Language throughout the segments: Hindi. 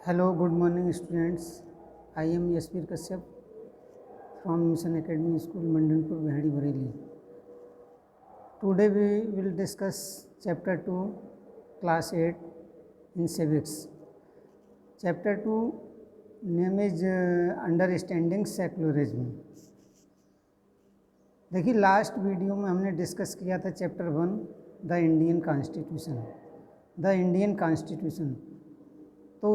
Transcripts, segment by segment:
Hello, good morning students. I am Yasveer Kashyap from Mission Academy School, Mandanpur, Behadi, Bareilly. Today we will discuss Chapter 2, Class 8 in Civics. Chapter 2 name is Understanding Secularism. देखिए लास्ट वीडियो में हमने डिस्कस किया था चैप्टर 1 द इंडियन कॉन्स्टिट्यूशन। तो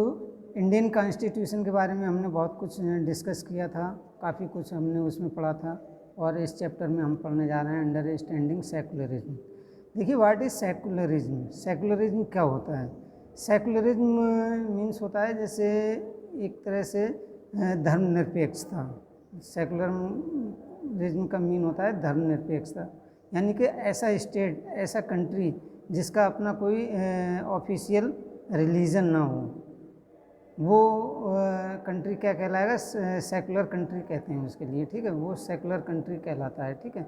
इंडियन कॉन्स्टिट्यूशन के बारे में हमने बहुत कुछ डिस्कस किया था, काफ़ी कुछ हमने उसमें पढ़ा था और इस चैप्टर में हम पढ़ने जा रहे हैं अंडरस्टैंडिंग सेकुलरिज्म। देखिए व्हाट इज़ सेकुलरिज्म? सेकुलरिज्म क्या होता है? सेकुलरिज्म मीन्स होता है जैसे एक तरह से धर्मनिरपेक्षता। सेकुलरिज्म का मीन होता है धर्मनिरपेक्षता, यानी कि ऐसा स्टेट, ऐसा कंट्री जिसका अपना कोई ऑफिशियल रिलीजन ना हो, वो कंट्री क्या कहलाएगा? सेकुलर कंट्री कहते हैं उसके लिए, ठीक है, वो सेकुलर कंट्री कहलाता है, ठीक है।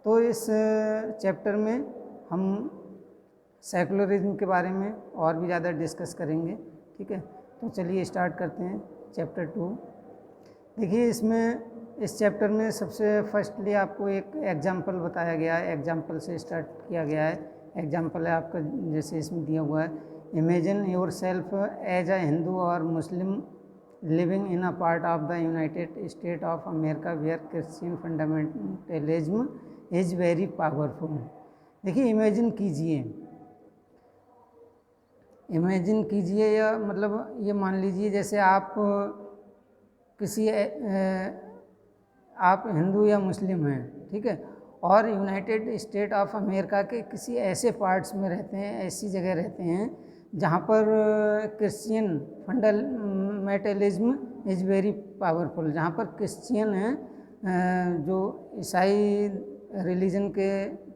तो इस चैप्टर में हम सेकुलरिज्म के बारे में और भी ज़्यादा डिस्कस करेंगे, ठीक है। तो चलिए स्टार्ट करते हैं चैप्टर 2। देखिए इसमें इस चैप्टर में सबसे फर्स्टली आपको एक एग्जाम्पल बताया गया है, एग्जाम्पल से स्टार्ट किया गया है। एग्जाम्पल है आपका, जैसे इसमें दिया हुआ है, imagine yourself as a Hindu और Muslim living in a part of the United State of America where Christian fundamentalism is very powerful. देखिए इमेजिन कीजिए या मतलब ये मान लीजिए जैसे आप किसी आप हिंदू या मुस्लिम हैं, ठीक है, और यूनाइटेड स्टेट ऑफ अमेरिका के किसी ऐसे पार्ट्स में रहते हैं, ऐसी जगह रहते हैं जहाँ पर Christian fundamentalism is very powerful, जहाँ पर क्रिश्चियन हैं, जो ईसाई रिलीजन के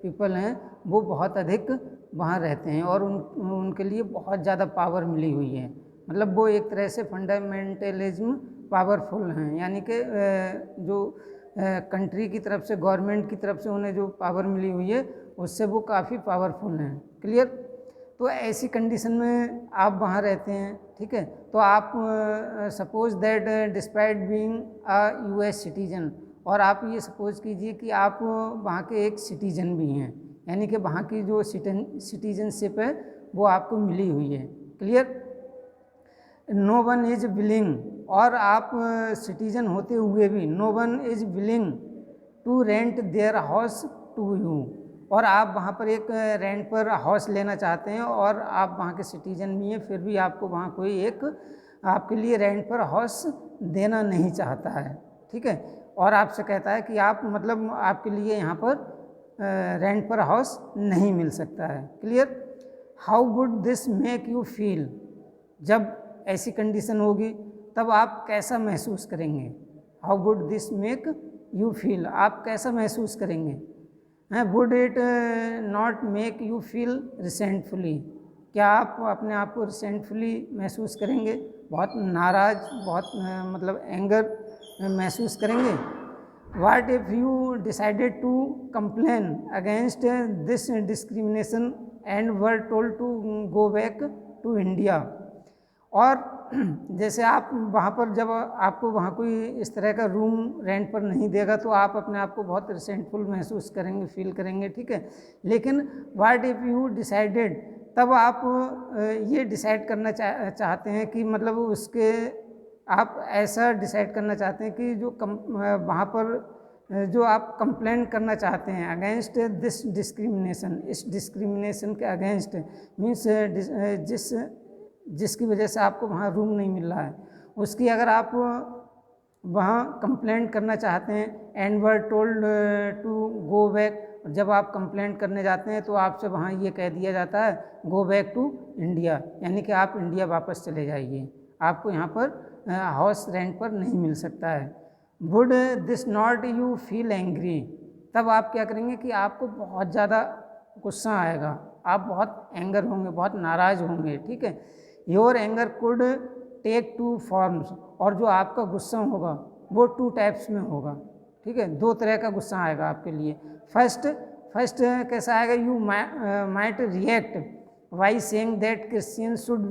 पीपल हैं, वो बहुत अधिक वहाँ रहते हैं और उनके लिए बहुत ज़्यादा पावर मिली हुई है। मतलब वो एक तरह से फंडामेंटलिज्म पावरफुल हैं, यानी कि जो कंट्री की तरफ से, गवर्नमेंट की तरफ से उन्हें जो पावर मिली हुई है उससे वो काफ़ी पावरफुल हैं। क्लियर? तो ऐसी कंडीशन में आप वहाँ रहते हैं, ठीक है। तो आप suppose that despite being a US citizen, और आप ये सपोज कीजिए कि आप वहाँ के एक सिटीजन भी हैं, यानी कि वहाँ की जो सिटीजनशिप है वो आपको मिली हुई है। Clear? No one is willing, और आप सिटीजन होते हुए भी no one is willing to rent their house to you, और आप वहाँ पर एक रेंट पर हाउस लेना चाहते हैं और आप वहाँ के सिटीजन भी हैं, फिर भी आपको वहाँ कोई एक आपके लिए रेंट पर हाउस देना नहीं चाहता है, ठीक है, और आपसे कहता है कि आप मतलब आपके लिए यहाँ पर रेंट पर हाउस नहीं मिल सकता है। Clear? How would this make you feel? जब ऐसी कंडीशन होगी तब आप कैसा महसूस करेंगे? How would this make you feel? आप कैसा महसूस करेंगे? Would it not make you feel resentfully? क्या आप अपने आप को रिसेंटफुली महसूस करेंगे? बहुत नाराज, बहुत मतलब एंगर महसूस करेंगे? What if you decided to complain against this discrimination and were told to go back to India? और जैसे आप वहाँ पर, जब आपको वहाँ कोई इस तरह का रूम रेंट पर नहीं देगा तो आप अपने आप को बहुत रिसेंटफुल महसूस करेंगे, फील करेंगे, ठीक है। लेकिन व्हाट इफ़ यू डिसाइडेड, तब आप ये डिसाइड करना चाहते हैं कि मतलब उसके, आप ऐसा डिसाइड करना चाहते हैं कि जो वहाँ पर जो आप कंप्लेन करना चाहते हैं अगेंस्ट दिस डिस्क्रिमिनेशन, इस डिस्क्रिमिनेशन के अगेंस्ट मीन्स जिसकी वजह से आपको वहाँ रूम नहीं मिल रहा है, उसकी अगर आप वहाँ कंप्लेंट करना चाहते हैं and were told to go back, जब आप कंप्लेंट करने जाते हैं तो आपसे वहाँ ये कह दिया जाता है गो बैक टू इंडिया, यानी कि आप इंडिया वापस चले जाइए, आपको यहाँ पर हाउस रेंट पर नहीं मिल सकता है। Would this not you feel angry? तब आप क्या करेंगे कि आपको बहुत ज़्यादा गुस्सा आएगा, आप बहुत एंगर होंगे, बहुत नाराज़ होंगे, ठीक है। Your anger could take 2 forms, और जो आपका गुस्सा होगा वो 2 टाइप्स में होगा, ठीक है, 2 तरह का गुस्सा आएगा आपके लिए। फर्स्ट कैसा आएगा? You might react by saying that Christian should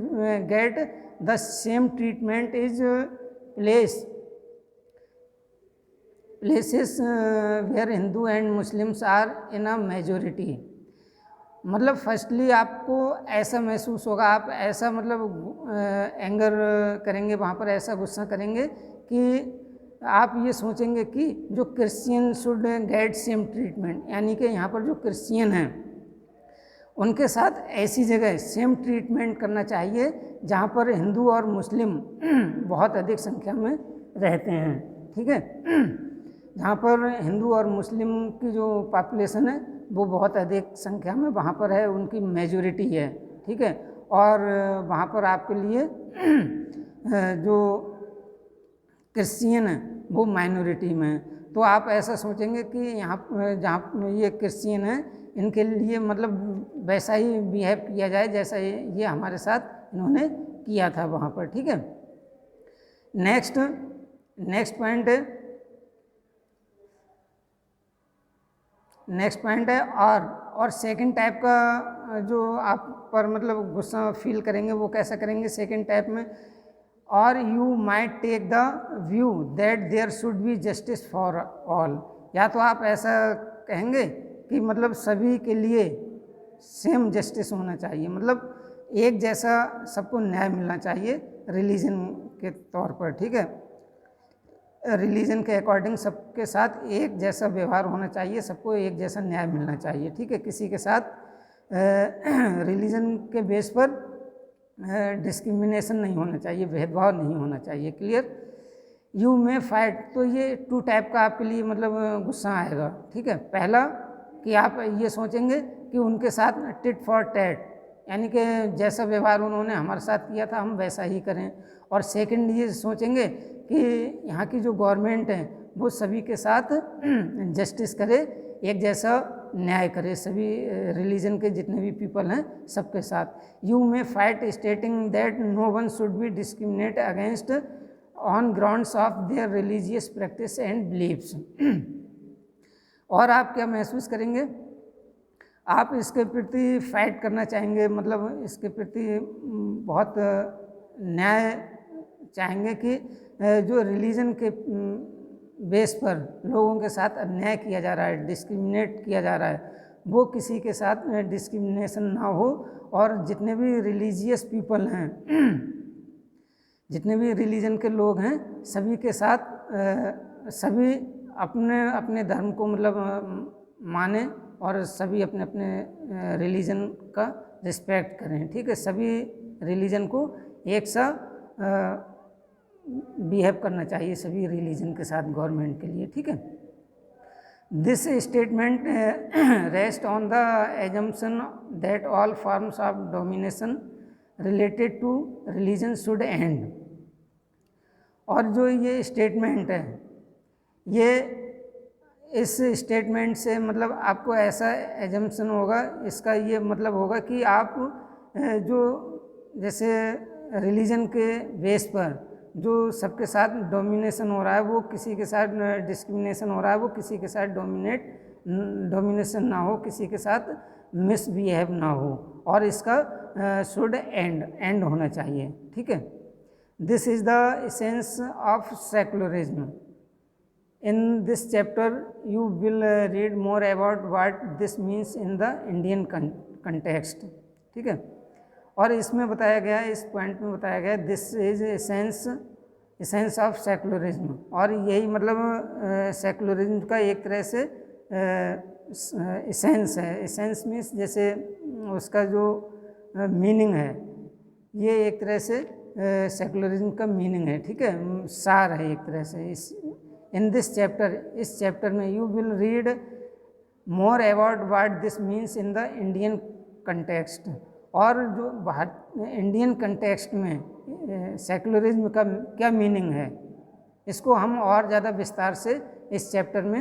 get the same treatment is places where Hindu and Muslims are in a majority. मतलब फर्स्टली आपको ऐसा महसूस होगा, आप ऐसा मतलब एंगर करेंगे, वहाँ पर ऐसा गुस्सा करेंगे कि आप ये सोचेंगे कि जो Christian should get same treatment, यानी कि यहाँ पर जो क्रिश्चियन हैं उनके साथ ऐसी जगह सेम ट्रीटमेंट करना चाहिए जहाँ पर हिंदू और मुस्लिम बहुत अधिक संख्या में रहते हैं। ठीक है, जहाँ पर हिंदू और मुस्लिम की जो पॉपुलेशन है वो बहुत अधिक संख्या में वहाँ पर है, उनकी मेजॉरिटी है। ठीक है, और वहाँ पर आपके लिए जो क्रिश्चियन है वो माइनॉरिटी में है। तो आप ऐसा सोचेंगे कि यहाँ जहाँ ये क्रिश्चियन है इनके लिए मतलब वैसा ही बिहेव किया जाए जैसा ये हमारे साथ इन्होंने किया था वहाँ पर। ठीक है, नेक्स्ट पॉइंट है और सेकंड टाइप का जो आप पर मतलब गुस्सा फील करेंगे वो कैसा करेंगे सेकंड टाइप में, और you might take the view that there should be justice for all. या तो आप ऐसा कहेंगे कि मतलब सभी के लिए सेम जस्टिस होना चाहिए, मतलब एक जैसा सबको न्याय मिलना चाहिए रिलीजन के तौर पर। ठीक है, रिलीजन के अकॉर्डिंग सबके साथ एक जैसा व्यवहार होना चाहिए, सबको एक जैसा न्याय मिलना चाहिए। ठीक है, किसी के साथ रिलीजन के बेस पर डिस्क्रिमिनेशन नहीं होना चाहिए, भेदभाव नहीं होना चाहिए। क्लियर? यू में फाइट, तो ये टू टाइप का आपके लिए मतलब गुस्सा आएगा। ठीक है, पहला कि आप ये सोचेंगे कि उनके साथ टिट फॉर टैट, यानी कि जैसा व्यवहार उन्होंने हमारे साथ किया था हम वैसा ही करें। और सेकंड ये सोचेंगे कि यहाँ की जो गवर्नमेंट है वो सभी के साथ जस्टिस करे, एक जैसा न्याय करे सभी रिलीजन के जितने भी पीपल हैं सबके साथ। You may fight stating that no one should be discriminate against on grounds of their religious practice and believes. और आप क्या महसूस करेंगे, आप इसके प्रति फाइट करना चाहेंगे, मतलब इसके प्रति बहुत न्याय चाहेंगे कि जो रिलीजन के बेस पर लोगों के साथ अन्याय किया जा रहा है, डिस्क्रिमिनेट किया जा रहा है, वो किसी के साथ डिस्क्रिमिनेशन ना हो। और जितने भी रिलीजियस पीपल हैं, जितने भी रिलीजन के लोग हैं, सभी के साथ सभी अपने अपने धर्म को मतलब माने और सभी अपने अपने रिलीजन का रिस्पेक्ट करें। ठीक है, सभी रिलीजन को एक सा बिहेव करना चाहिए सभी रिलीजन के साथ गवर्नमेंट के लिए। ठीक है, this statement rest on the assumption that all forms of domination related to religion should end. और जो ये स्टेटमेंट है, ये इस स्टेटमेंट से मतलब आपको ऐसा एजम्पशन होगा, इसका ये मतलब होगा कि आप जो जैसे रिलीजन के बेस पर जो सबके साथ डोमिनेशन हो रहा है, वो किसी के साथ डिस्क्रिमिनेशन हो रहा है, वो किसी के साथ डोमिनेशन ना हो, किसी के साथ मिसबिहेव ना हो, और इसका शुड एंड होना चाहिए। ठीक है, this is the essence of secularism. In this chapter you will read more about what this means in the Indian context. ठीक है, और इसमें बताया गया, इस पॉइंट में बताया गया this is essence of secularism, और यही मतलब सेकुलरिज्म का एक तरह से एसेंस है। एसेंस मीन्स जैसे उसका जो मीनिंग है, ये एक तरह से सेकुलरिज्म का मीनिंग है। ठीक है, सार है एक तरह से। इन दिस चैप्टर, इस चैप्टर में you will read more about what this means in the Indian context, और जो इंडियन कंटेक्स्ट में सेकुलरिज्म का क्या मीनिंग है, इसको हम और ज़्यादा विस्तार से इस चैप्टर में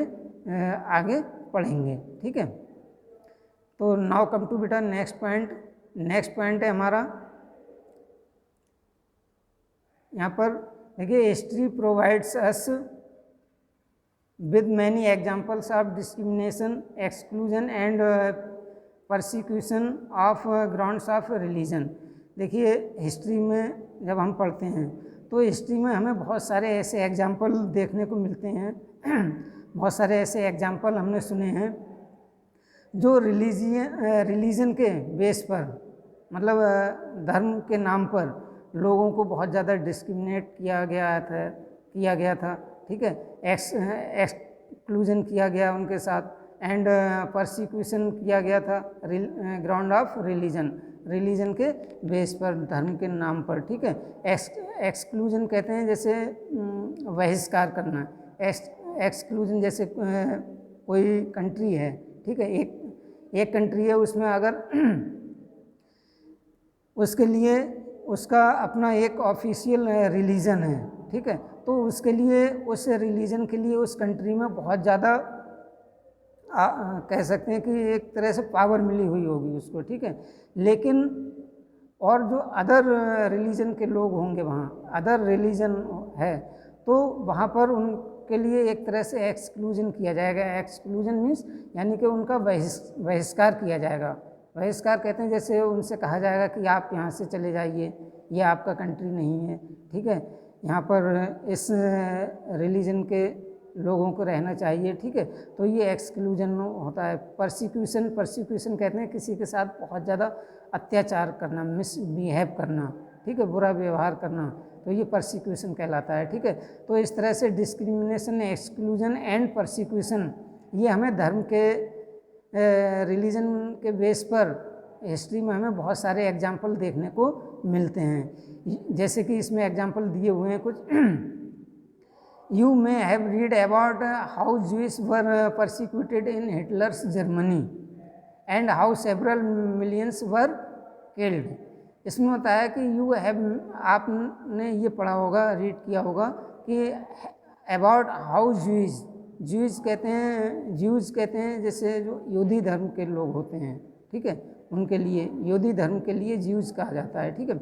आगे पढ़ेंगे। ठीक है, तो नाउ कम टू बेटा नेक्स्ट पॉइंट है हमारा यहाँ पर देखिए, history provides us with many examples of discrimination, exclusion and persecution of grounds of religion. देखिए हिस्ट्री में जब हम पढ़ते हैं तो हिस्ट्री में हमें बहुत सारे ऐसे एग्जाम्पल देखने को मिलते हैं बहुत सारे ऐसे एग्जाम्पल हमने सुने हैं जो रिलीजन के बेस पर, मतलब धर्म के नाम पर लोगों को बहुत ज़्यादा डिस्क्रिमिनेट किया गया था, ठीक है, एक्सक्लूजन किया गया उनके साथ, एंड परसिक्यूशन किया गया था ग्राउंड ऑफ रिलीजन के बेस पर, धर्म के नाम पर, ठीक है। एक्सक्लूजन कहते हैं जैसे बहिष्कार करना, एक्सक्लूजन जैसे कोई कंट्री है, ठीक है, एक कंट्री है, उसमें अगर उसके लिए उसका अपना एक ऑफिशियल रिलीजन है, ठीक है, तो उसके लिए उस रिलीजन के लिए उस कंट्री में बहुत ज़्यादा कह सकते हैं कि एक तरह से पावर मिली हुई होगी उसको, ठीक है। लेकिन और जो अदर रिलीजन के लोग होंगे वहाँ, अदर रिलीजन है, तो वहाँ पर उनके लिए एक तरह से एक्सक्लूजन किया जाएगा। एक्सक्लूजन मीन्स यानी कि उनका बहिष्कार किया जाएगा। बहिष्कार कहते हैं जैसे उनसे कहा जाएगा कि आप यहाँ से चले जाइए, ये आपका कंट्री नहीं है, ठीक है, यहाँ पर इस रिलीजन के लोगों को रहना चाहिए, ठीक है, तो ये एक्सक्लूजन होता है। परसिक्यूशन कहते हैं किसी के साथ बहुत ज़्यादा अत्याचार करना, मिसबिहेव करना, ठीक है, बुरा व्यवहार करना, तो ये परसिक्यूशन कहलाता है, ठीक है। तो इस तरह से डिस्क्रिमिनेशन, एक्सक्लूजन एंड परसिक्यूशन ये हमें धर्म के रिलीजन के बेस पर हिस्ट्री में हमें बहुत सारे एग्जाम्पल देखने को मिलते हैं। जैसे कि इसमें एग्जाम्पल दिए हुए हैं कुछ You may have read about how Jews were persecuted in Hitler's Germany and how several millions were killed. इसमें होता है कि आपने ये पढ़ा होगा, रीड किया होगा कि अबाउट हाउ ज्यूज कहते हैं जैसे जो यहूदी धर्म के लोग होते हैं, ठीक है, उनके लिए यहूदी धर्म के लिए ज्यूज कहा जाता है, ठीक है।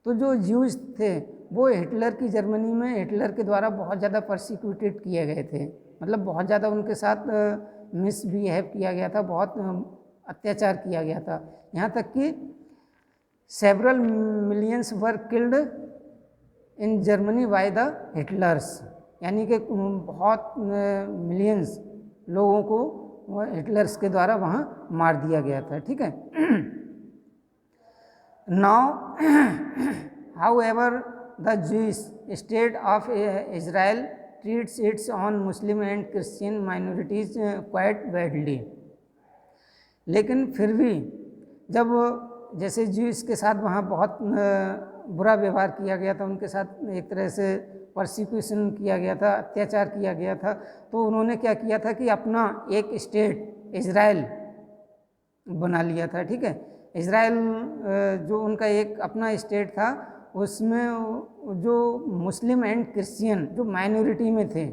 तो जो ज्यूज थे वो हिटलर की जर्मनी में हिटलर के द्वारा बहुत ज़्यादा परसिक्यूटेड किए गए थे, मतलब बहुत ज़्यादा उनके साथ मिसबिहेव किया गया था, बहुत अत्याचार किया गया था, यहाँ तक कि several millions were killed in Germany by the Hitler's, यानी कि बहुत मिलियंस लोगों को हिटलर्स के द्वारा वहाँ मार दिया गया था, ठीक है। Now, however, the Jewish state of Israel treats its own Muslim and Christian minorities quite badly. लेकिन फिर भी जब जैसे ज्यूस के साथ वहाँ बहुत बुरा व्यवहार किया गया था, उनके साथ एक तरह से परसिक्यूशन किया गया था, अत्याचार किया गया था, तो उन्होंने क्या किया था कि अपना एक स्टेट इजराइल बना लिया था, ठीक है। इजराइल जो उनका एक अपना स्टेट था, उसमें जो मुस्लिम एंड क्रिश्चियन जो माइनॉरिटी में थे,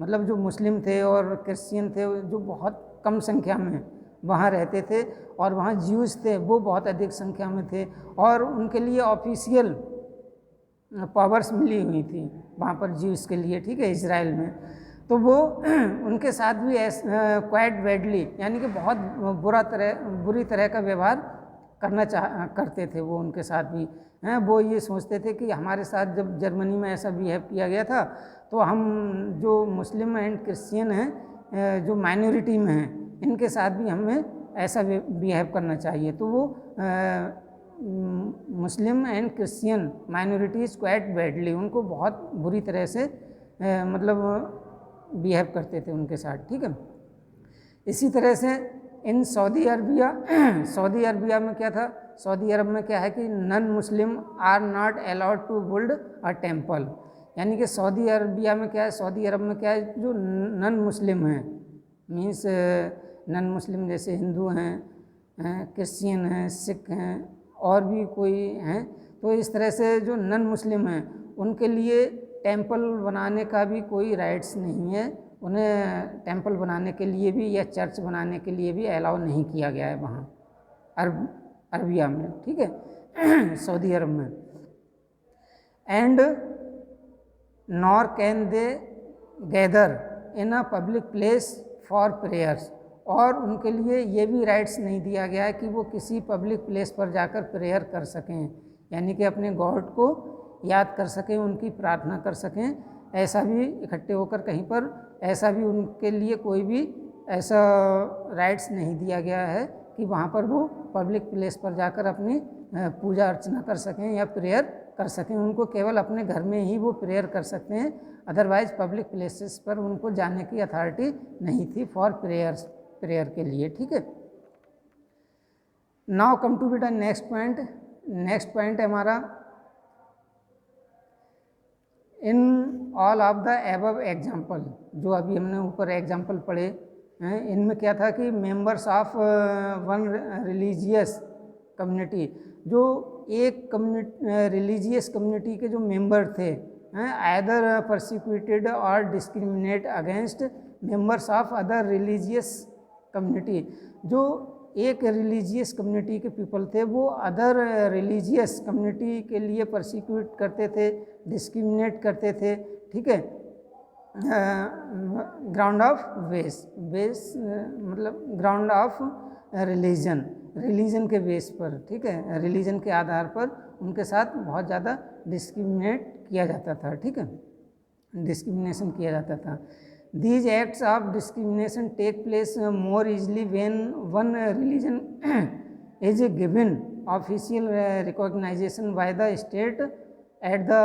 मतलब जो मुस्लिम थे और क्रिश्चियन थे जो बहुत कम संख्या में वहाँ रहते थे, और वहाँ ज्यूज थे वो बहुत अधिक संख्या में थे, और उनके लिए ऑफिशियल पावर्स मिली हुई थी वहाँ पर ज्यूज के लिए, ठीक है, इजराइल में। तो वो उनके साथ भी क्वाइट बैडली, यानी कि बहुत बुरी तरह का व्यवहार करते थे वो उनके साथ भी हैं। वो ये सोचते थे कि हमारे साथ जब जर्मनी में ऐसा बिहेव किया गया था, तो हम जो मुस्लिम एंड क्रिश्चियन हैं जो माइनॉरिटी में हैं, इनके साथ भी हमें ऐसा बिहेव करना चाहिए। तो वो Muslim and Christian minorities quite badly, उनको बहुत बुरी तरह से मतलब बिहेव करते थे उनके साथ, ठीक है। इसी तरह से इन सऊदी अरबिया में क्या था, सऊदी अरब में क्या है कि non Muslim are not allowed to build a temple, यानी कि सऊदी अरबिया में क्या है, सऊदी अरब में क्या है, जो नन मुस्लिम हैं, मीन्स नन मुस्लिम जैसे हिंदू हैं, क्रिश्चियन हैं, सिख हैं, और भी कोई हैं, तो इस तरह से जो नन मुस्लिम हैं उनके लिए टेम्पल बनाने का भी कोई राइट्स नहीं है, उन्हें टेम्पल बनाने के लिए भी या चर्च बनाने के लिए भी अलाउ नहीं किया गया है वहाँ अरबिया में, ठीक है, सऊदी अरब में। And nor can they gather in a public place for prayers, और उनके लिए ये भी राइट्स नहीं दिया गया है कि वो किसी पब्लिक प्लेस पर जाकर प्रेयर कर सकें, यानी कि अपने गॉड को याद कर सकें, उनकी प्रार्थना कर सकें। ऐसा भी इकट्ठे होकर कहीं पर, ऐसा भी उनके लिए कोई भी ऐसा राइट्स नहीं दिया गया है कि वहाँ पर वो पब्लिक प्लेस पर जाकर अपनी पूजा अर्चना कर सकें या प्रेयर कर सकें। उनको केवल अपने घर में ही वो प्रेयर कर सकते हैं, अदरवाइज पब्लिक प्लेसेस पर उनको जाने की अथॉरिटी नहीं थी फॉर प्रेयर के लिए। ठीक है, now come to be the next point. Next point है हमारा, in all of the above example, जो अभी हमने ऊपर एग्जाम्पल पढ़े हैं, इनमें क्या था कि members of one religious community, जो एक रिलीजियस कम्युनिटी के जो मेंबर थे, आइदर परसिक्यूटेड और discriminate against members of other religious community, जो एक रिलीजियस कम्युनिटी के पीपल थे वो अदर रिलीजियस कम्युनिटी के लिए परसिक्यूट करते थे, डिस्क्रिमिनेट करते थे। ठीक है, ग्राउंड ऑफ बेस मतलब ग्राउंड ऑफ रिलीजन के बेस पर। ठीक है, रिलीजन के आधार पर उनके साथ बहुत ज़्यादा डिस्क्रिमिनेट किया जाता था। ठीक है, डिस्क्रिमिनेशन किया जाता था। These acts of discrimination take place more easily when one religion is given official recognition by the state at the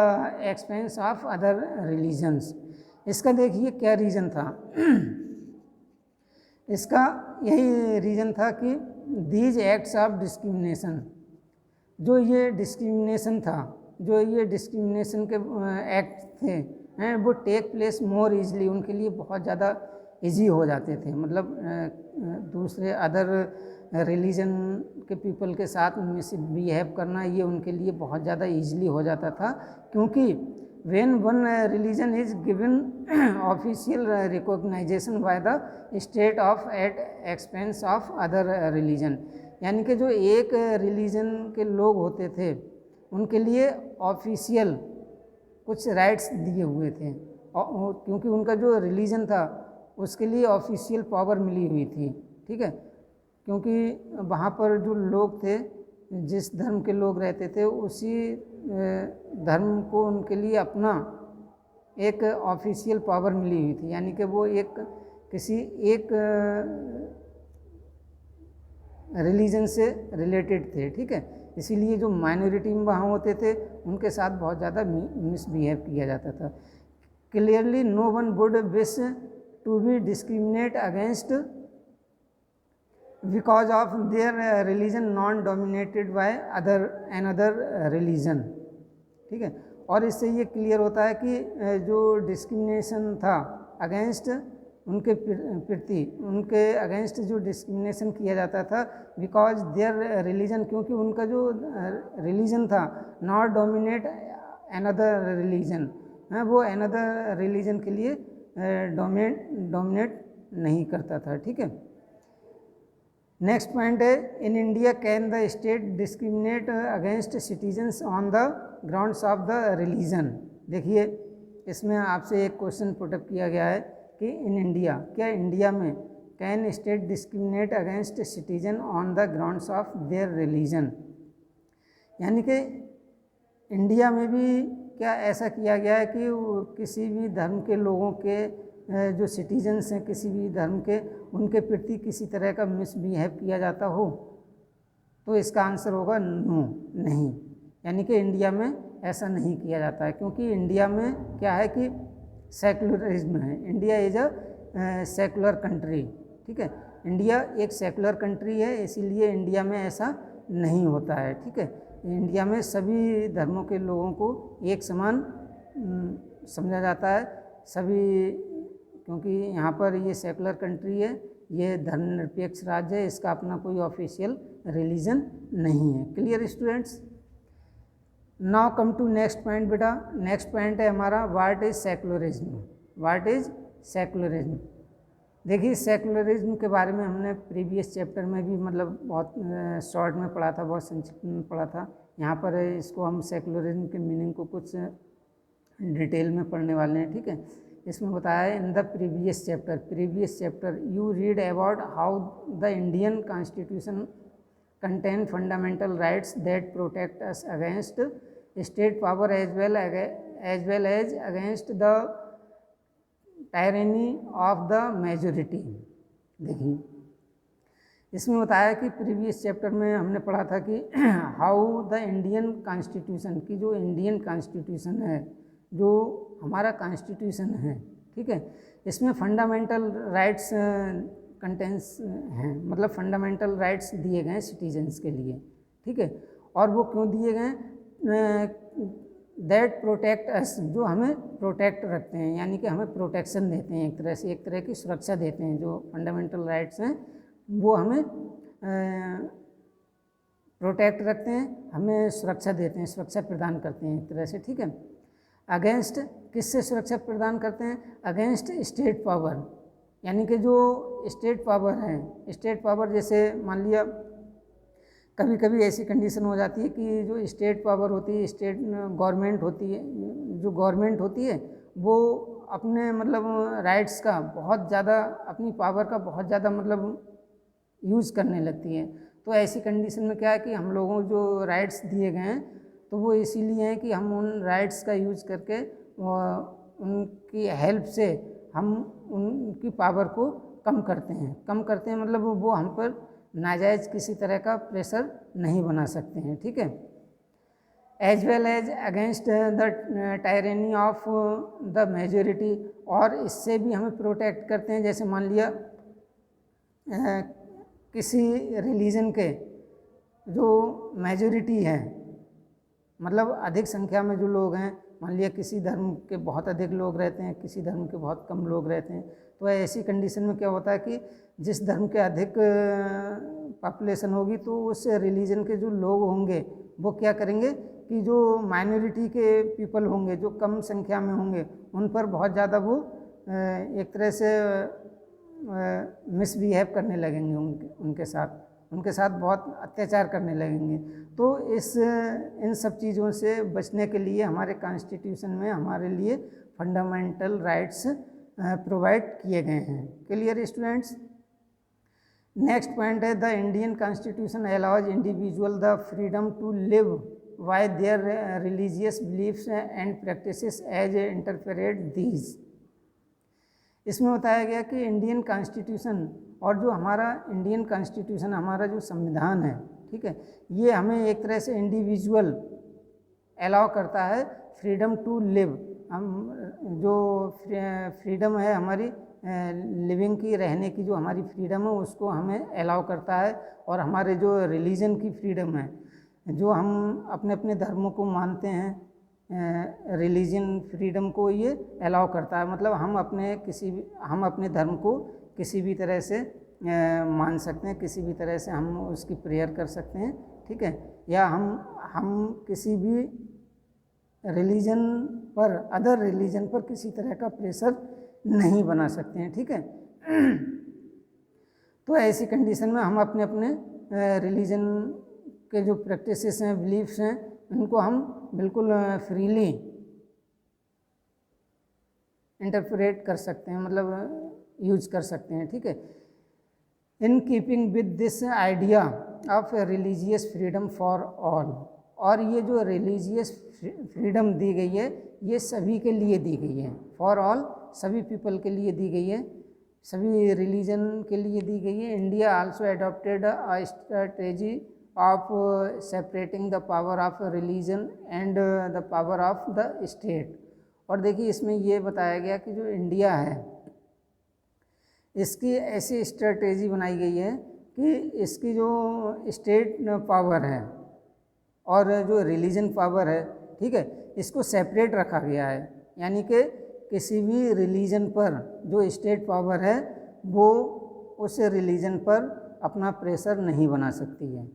expense of other religions। इसका देखिए क्या रीज़न था। इसका यही रीज़न था कि these acts of discrimination, जो ये डिस्क्रिमिनेशन था, जो ये डिस्क्रिमिनेशन के एक्ट थे हैं, वो टेक प्लेस मोर ईजली, उनके लिए बहुत ज़्यादा इजी हो जाते थे। मतलब दूसरे अदर रिलीजन के पीपल के साथ मिसबिहेव करना ये उनके लिए बहुत ज़्यादा ईजली हो जाता था, क्योंकि when one religion is given official recognition by the state of at expense of other religion, यानी कि जो एक रिलीजन के लोग होते थे उनके लिए ऑफिशियल कुछ राइट्स दिए हुए थे, क्योंकि उनका जो रिलीजन था उसके लिए ऑफिशियल पावर मिली हुई थी। ठीक है, क्योंकि वहाँ पर जो लोग थे, जिस धर्म के लोग रहते थे, उसी धर्म को उनके लिए अपना एक ऑफिशियल पावर मिली हुई थी, यानी कि वो किसी एक रिलीजन से रिलेटेड थे। ठीक है, इसीलिए जो माइनॉरिटी में वहाँ होते थे उनके साथ बहुत ज़्यादा मिसबिहेव किया जाता था। Clearly no one would wish to be discriminate against because of their religion non dominated by another religion. ठीक है, और इससे ये क्लियर होता है कि जो डिस्क्रिमिनेशन था अगेंस्ट उनके प्रति, उनके अगेंस्ट जो डिस्क्रिमिनेशन किया जाता था बिकॉज देयर रिलीजन, क्योंकि उनका जो रिलीजन था नॉट डोमिनेट अनदर रिलीजन, वो अनदर रिलीजन के लिए डोमिनेट नहीं करता था। ठीक है, नेक्स्ट पॉइंट है, in India can the state discriminate against citizens on the grounds of the religion. देखिए इसमें आपसे एक क्वेश्चन पुटअप किया गया है कि इन इंडिया, क्या इंडिया में can state discriminate against citizen on the grounds of their religion, यानी कि इंडिया में भी क्या ऐसा किया गया है कि किसी भी धर्म के लोगों के जो सिटीजन्स हैं किसी भी धर्म के, उनके प्रति किसी तरह का मिसबिहेव किया जाता हो? तो इसका आंसर होगा नो, नहीं, यानी कि इंडिया में ऐसा नहीं किया जाता है, क्योंकि इंडिया में क्या है कि सेकुलरिज्म है। India is a secular country. ठीक है, इंडिया एक सेकुलर कंट्री है, इसीलिए इंडिया में ऐसा नहीं होता है। ठीक है, इंडिया में सभी धर्मों के लोगों को एक समान समझा जाता है, सभी, क्योंकि यहाँ पर ये सेकुलर कंट्री है, ये धर्मनिरपेक्ष राज्य है, इसका अपना कोई ऑफिशियल रिलीजन नहीं है। Clear students? Now come to next point बेटा। नेक्स्ट पॉइंट है हमारा what is secularism. What is secularism? देखिए सेकुलरिज्म के बारे में हमने प्रीवियस चैप्टर में भी मतलब बहुत शॉर्ट में पढ़ा था, बहुत संक्षिप्त में पढ़ा था। यहाँ पर इसको हम सेकुलरिज्म के मीनिंग को कुछ डिटेल में पढ़ने वाले हैं। ठीक है, इसमें बताया है in the previous chapter you read about how the Indian constitution contain fundamental rights that protect us against state power as well as against the tyranny of the majority। देखिए इसमें बताया कि प्रीवियस चैप्टर में हमने पढ़ा था कि हाउ द इंडियन कॉन्स्टिट्यूशन की जो इंडियन कॉन्स्टिट्यूशन है, जो हमारा कॉन्स्टिट्यूशन है, ठीक है, इसमें फंडामेंटल राइट्स कंटेंस हैं, मतलब फंडामेंटल राइट्स दिए गए हैं सिटीजन्स के लिए, ठीक है। और वो क्यों दिए गए? दैट प्रोटेक्ट अस, जो हमें प्रोटेक्ट रखते हैं, यानी कि हमें प्रोटेक्शन देते हैं, एक तरह से एक तरह की सुरक्षा देते हैं। जो फंडामेंटल राइट्स हैं वो हमें प्रोटेक्ट रखते हैं, हमें सुरक्षा देते हैं, सुरक्षा प्रदान करते हैं एक तरह से, ठीक है। अगेंस्ट, किससे सुरक्षा प्रदान करते हैं? अगेंस्ट स्टेट पावर, यानी कि जो स्टेट पावर है, स्टेट पावर जैसे मान लिया कभी कभी ऐसी कंडीशन हो जाती है कि जो स्टेट पावर होती है, स्टेट गवर्नमेंट होती है, जो गवर्नमेंट होती है वो अपने मतलब राइट्स का बहुत ज़्यादा, अपनी पावर का बहुत ज़्यादा मतलब यूज़ करने लगती है। तो ऐसी कंडीशन में क्या है कि हम लोगों को जो राइट्स दिए गए हैं तो वो इसीलिए हैं कि हम उन राइट्स का यूज़ करके उनकी हेल्प से हम उनकी पावर को कम करते हैं, मतलब वो हम पर नाजायज़ किसी तरह का प्रेशर नहीं बना सकते हैं, ठीक है। As well as against the tyranny of the majority, और इससे भी हमें प्रोटेक्ट करते हैं। जैसे मान लिया किसी रिलीजन के जो मेजोरिटी है, मतलब अधिक संख्या में जो लोग हैं, मान लिया किसी धर्म के बहुत अधिक लोग रहते हैं, किसी धर्म के बहुत कम लोग रहते हैं, तो ऐसी कंडीशन में क्या होता है कि जिस धर्म के अधिक पॉपुलेशन होगी तो उस रिलीजन के जो लोग होंगे वो क्या करेंगे कि जो माइनॉरिटी के पीपल होंगे, जो कम संख्या में होंगे, उन पर बहुत ज़्यादा वो एक तरह से मिसबिहेव करने लगेंगे, उनके साथ बहुत अत्याचार करने लगेंगे। तो इन सब चीज़ों से बचने के लिए हमारे कॉन्स्टिट्यूशन में हमारे लिए फंडामेंटल राइट्स प्रोवाइड किए गए हैं। Clear students? नेक्स्ट पॉइंट है the Indian constitution allows individual the freedom to live by their religious beliefs and practices as interpret these. इसमें बताया गया कि इंडियन कॉन्स्टिट्यूशन और जो हमारा इंडियन कॉन्स्टिट्यूशन, हमारा जो संविधान है, ठीक है, ये हमें एक तरह से इंडिविजुअल अलाउ करता है फ्रीडम टू लिव। हम जो फ्रीडम है हमारी लिविंग की, रहने की जो हमारी फ्रीडम है उसको हमें अलाउ करता है। और हमारे जो रिलीजन की फ्रीडम है, जो हम अपने अपने धर्मों को मानते हैं, रिलीजन फ्रीडम को ये अलाउ करता है। मतलब हम अपने धर्म को किसी भी तरह से मान सकते हैं, किसी भी तरह से हम उसकी प्रेयर कर सकते हैं, ठीक है, या हम किसी भी रिलीजन पर, अदर रिलीजन पर किसी तरह का प्रेशर नहीं बना सकते हैं, ठीक है। तो ऐसी कंडीशन में हम अपने अपने रिलीजन के जो प्रैक्टिसेस हैं, बिलीफ्स हैं, उनको हम बिल्कुल फ्रीली इंटरप्रेट कर सकते हैं, मतलब यूज कर सकते हैं, ठीक है। In keeping with this idea of religious freedom for all, और ये जो रिलीजियस फ्रीडम दी गई है ये सभी के लिए दी गई है, फॉर ऑल, सभी पीपल के लिए दी गई है, सभी रिलीजन के लिए दी गई है। India also adopted a strategy of separating the power of religion and the power of the state. और देखिए इसमें ये बताया गया कि जो इंडिया है इसकी ऐसी स्ट्रेटेजी बनाई गई है कि इसकी जो स्टेट पावर है और जो रिलीजन पावर है, ठीक है, इसको सेपरेट रखा गया है। यानी कि किसी भी रिलीजन पर जो स्टेट पावर है वो उस रिलीजन पर अपना प्रेशर नहीं बना सकती है।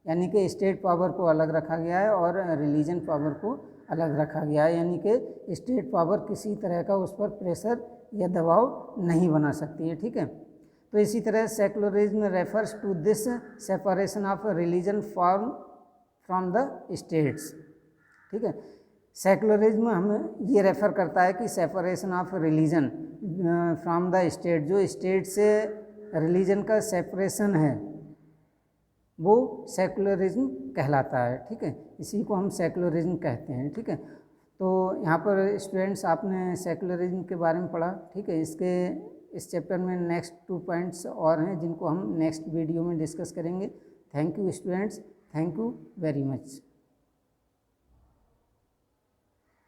यानी कि स्टेट पावर को अलग रखा गया है और रिलीजन पावर को अलग रखा गया है। यानी कि स्टेट पावर किसी तरह का उस पर प्रेशर या दबाव नहीं बना सकती है, ठीक है। तो इसी तरह secularism refers to this separation of religion from the states, ठीक है। सेकुलरिज्म हमें ये रेफ़र करता है कि separation of religion from the state, जो स्टेट से रिलीजन का सेपरेशन है वो सेकुलरिज्म कहलाता है। ठीक है, इसी को हम सेकुलरिज्म कहते हैं। ठीक है, तो यहाँ पर स्टूडेंट्स आपने सेकुलरिज्म के बारे में पढ़ा। ठीक है, इस चैप्टर में नेक्स्ट 2 पॉइंट्स और हैं जिनको हम नेक्स्ट वीडियो में डिस्कस करेंगे। Thank you students, thank you very much.